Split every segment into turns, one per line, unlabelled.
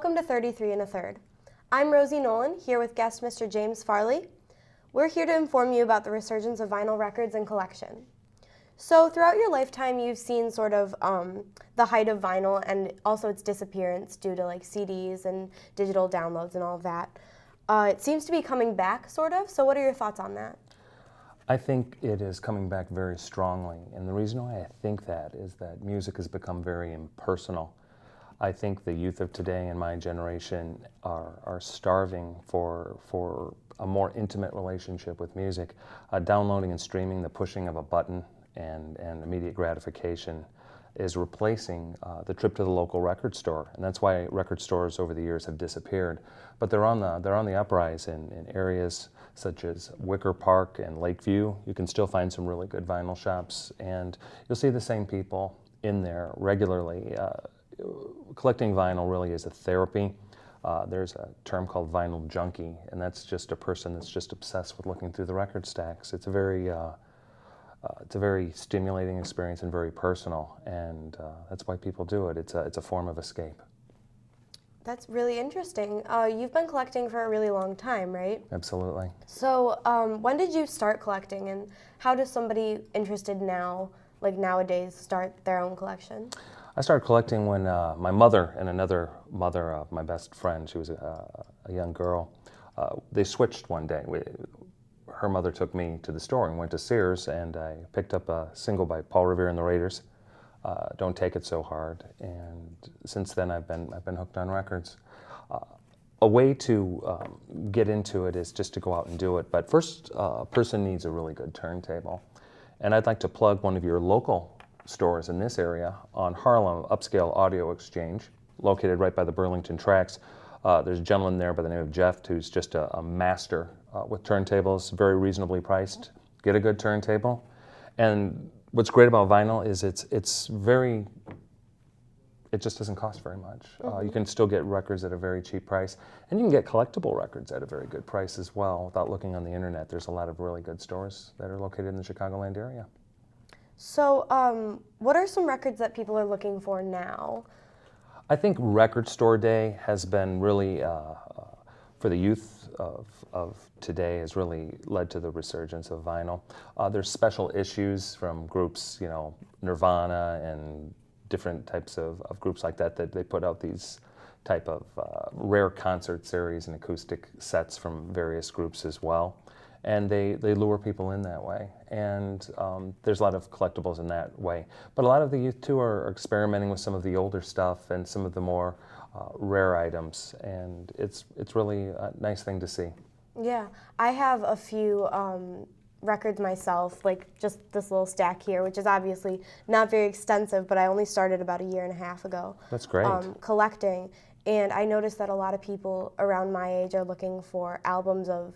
Welcome to 33 1/3. I'm Rosie Nolan, here with guest Mr. James Farlee. We're here to inform you about the resurgence of vinyl records and collection. So throughout your lifetime, you've seen sort of the height of vinyl and also its disappearance due to like CDs and digital downloads and all of that. It seems to be coming back, sort of. So what are your thoughts on that?
I think it is coming back very strongly, and the reason why I think that is that music has become very impersonal. I think the youth of today and my generation are starving for a more intimate relationship with music. Downloading and streaming, the pushing of a button and immediate gratification is replacing the trip to the local record store, and that's why record stores over the years have disappeared. But they're on the uprise in areas such as Wicker Park and Lakeview. You can still find some really good vinyl shops, and you'll see the same people in there regularly. Collecting vinyl really is a therapy. There's a term called vinyl junkie, and that's just a person that's just obsessed with looking through the record stacks. It's a very stimulating experience and very personal, and that's why people do it. It's a form of escape.
That's really interesting. You've been collecting for a really long time, right?
Absolutely.
So when did you start collecting, and how does somebody interested now, like nowadays, start their own collection?
I started collecting when my mother and another mother of my best friend, she was a young girl, they switched one day. Her mother took me to the store and went to Sears, and I picked up a single by Paul Revere and the Raiders, Don't Take It So Hard, and since then I've been hooked on records. A way to get into it is just to go out and do it, but first a person needs a really good turntable, and I'd like to plug one of your local stores in this area on Harlem, Upscale Audio Exchange, located right by the Burlington tracks. There's a gentleman there by the name of Jeff who's just a master with turntables, very reasonably priced. Get a good turntable. And what's great about vinyl is it just doesn't cost very much. You can still get records at a very cheap price, and you can get collectible records at a very good price as well without looking on the internet. There's a lot of really good stores that are located in the Chicagoland area.
So what are some records that people are looking for now?
I think Record Store Day has been really, for the youth of today, has really led to the resurgence of vinyl. There's special issues from groups, Nirvana and different types of groups like that they put out these type of rare concert series and acoustic sets from various groups as well. And they lure people in that way. And there's a lot of collectibles in that way. But a lot of the youth, too, are experimenting with some of the older stuff and some of the more rare items. And it's really a nice thing to see.
Yeah, I have a few records myself, like just this little stack here, which is obviously not very extensive, but I only started about a year and a half ago.
That's great.
Collecting. And I noticed that a lot of people around my age are looking for albums of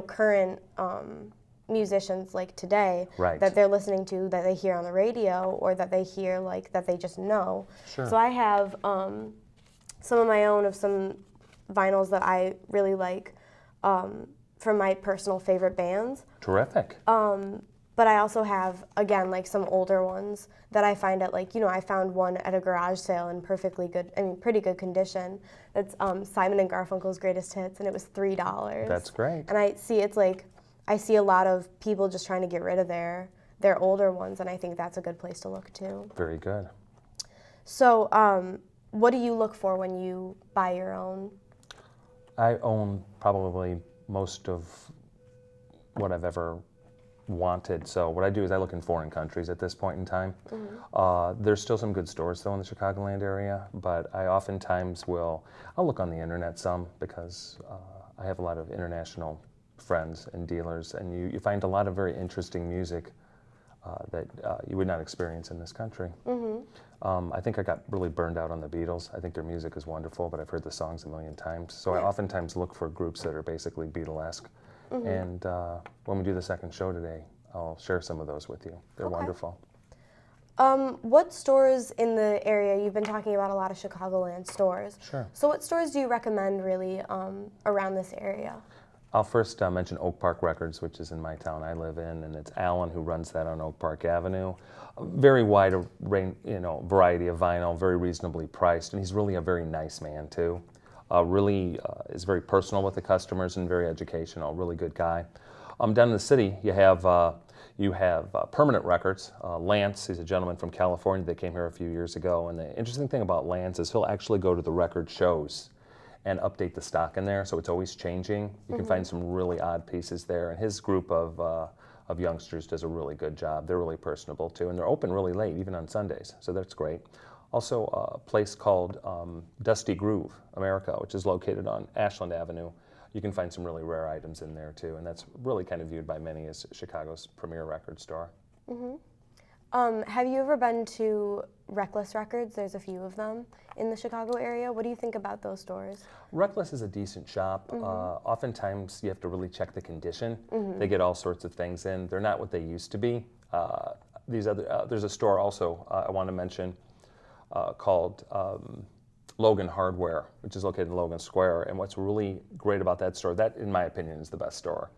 current musicians like today,
right,
that they're listening to, that they hear on the radio, or that they hear that they just know.
Sure.
So I have some of my own of some vinyls that I really like from my personal favorite bands.
Terrific.
But I also have, again, like some older ones that I find at I found one at a garage sale in pretty good condition. It's Simon and Garfunkel's Greatest Hits, and it was $3.
That's great.
And I see a lot of people just trying to get rid of their older ones, and I think that's a good place to look too.
Very good.
So what do you look for when you buy your own?
I own probably most of what I've ever wanted. So what I do is I look in foreign countries at this point in time. Mm-hmm. There's still some good stores though in the Chicagoland area, but I oftentimes I'll look on the internet some because I have a lot of international friends and dealers, and you find a lot of very interesting music that you would not experience in this country. Mm-hmm. I think I got really burned out on the Beatles. I think their music is wonderful, but I've heard the songs a million times. So yeah. I oftentimes look for groups that are basically Beatlesque. Mm-hmm. And when we do the second show today, I'll share some of those with you. They're wonderful.
What stores in the area, you've been talking about a lot of Chicagoland stores.
Sure.
So what stores do you recommend really around this area?
I'll first mention Oak Park Records, which is in my town I live in, and it's Alan who runs that on Oak Park Avenue. A very wide variety of vinyl, very reasonably priced, and he's really a very nice man too. really is very personal with the customers and very educational, really good guy. Down in the city, you have Permanent Records. Lance, he's a gentleman from California that came here a few years ago, and the interesting thing about Lance is he'll actually go to the record shows and update the stock in there, so it's always changing. You can find some really odd pieces there, and his group of youngsters does a really good job. They're really personable too, and they're open really late, even on Sundays, so that's great. Also, a place called Dusty Groove America, which is located on Ashland Avenue. You can find some really rare items in there too, and that's really kind of viewed by many as Chicago's premier record store.
Have you ever been to Reckless Records? There's a few of them in the Chicago area. What do you think about those stores?
Reckless is a decent shop. Oftentimes you have to really check the condition. They get all sorts of things in. They're not what they used to be. There's a store also I want to mention called Logan Hardware, which is located in Logan Square. And what's really great about that store, that in my opinion is the best store.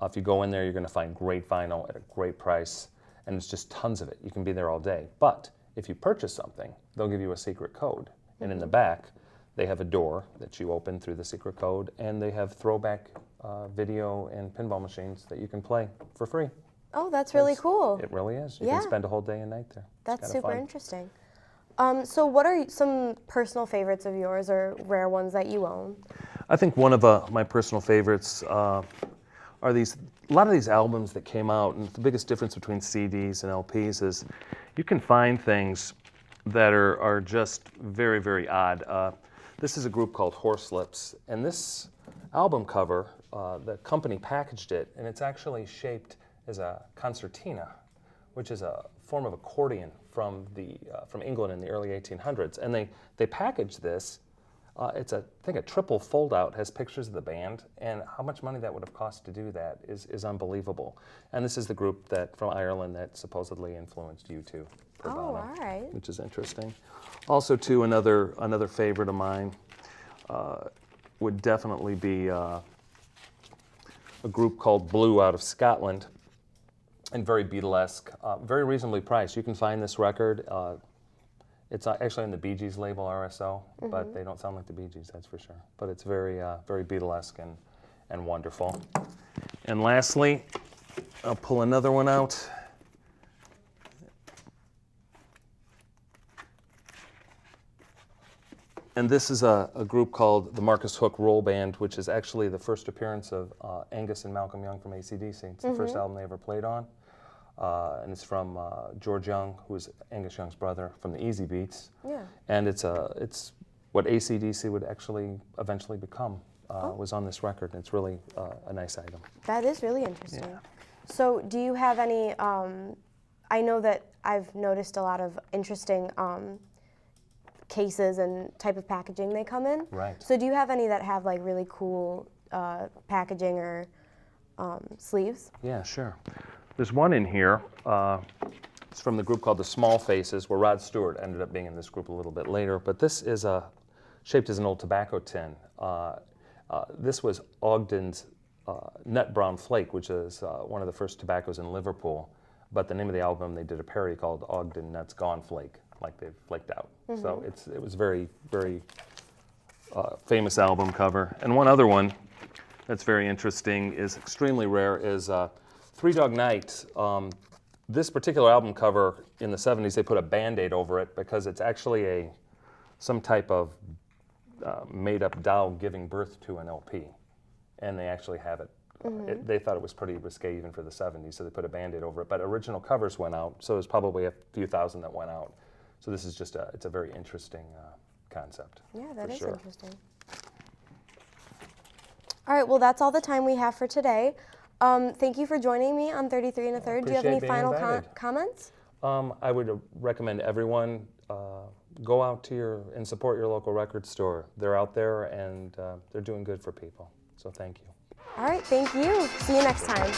If you go in there, you're going to find great vinyl at a great price, and it's just tons of it. You can be there all day. But if you purchase something, they'll give you a secret code. And in the back, they have a door that you open through the secret code, and they have throwback video and pinball machines that you can play for free.
Oh, that's really cool.
It really is. You can spend a whole day and night there.
That's super interesting. So what are some personal favorites of yours or rare ones that you own?
I think one of my personal favorites are a lot of these albums that came out, and the biggest difference between CDs and LPs is you can find things that are just very, very odd. This is a group called Horselips, and this album cover, the company packaged it, and it's actually shaped as a concertina, which is a form of accordion from England in the early 1800s. And they packaged this. It's I think a triple fold-out, has pictures of the band, and how much money that would have cost to do that is unbelievable. And this is the group from Ireland that supposedly influenced U2.
Oh, all right.
Which is interesting. Also, too, another favorite of mine would definitely be a group called Blue out of Scotland, and very Beatlesque, very reasonably priced. You can find this record. It's actually on the Bee Gees label, RSO, but they don't sound like the Bee Gees, that's for sure. But it's very Beatlesque and wonderful. And lastly, I'll pull another one out. And this is a group called the Marcus Hook Roll Band, which is actually the first appearance of Angus and Malcolm Young from AC/DC. It's the first album they ever played on. And it's from George Young, who is Angus Young's brother, from the Easy Beats. Yeah. And it's what AC/DC would actually eventually become, was on this record. And it's really a nice item.
That is really interesting. Yeah. So do you have any, I know that I've noticed a lot of interesting cases and type of packaging they come in.
Right.
So do you have any that have like really cool packaging or sleeves?
Yeah, sure. There's one in here. It's from the group called the Small Faces, where Rod Stewart ended up being in this group a little bit later. But this is shaped as an old tobacco tin. This was Ogden's Nut Brown Flake, which is one of the first tobaccos in Liverpool. But the name of the album, they did a parody called Ogden Nuts Gone Flake, like they've flaked out. So it was very, very famous album cover. And one other one that's very interesting, is extremely rare, is Three Dog Night. This particular album cover in the 70s, they put a Band-Aid over it because it's actually some type of made-up doll giving birth to an LP. And they actually have it. They thought it was pretty risque even for the 70s, so they put a Band-Aid over it. But original covers went out, so there's probably a few thousand that went out. So this is just it's a very interesting concept.
Yeah, that is interesting. All right, well, that's all the time we have for today. Thank you for joining me on 33 1/3. Do you have any final comments?
I would recommend everyone go out and support your local record store. They're out there and they're doing good for people. So thank you.
All right, thank you. See you next time.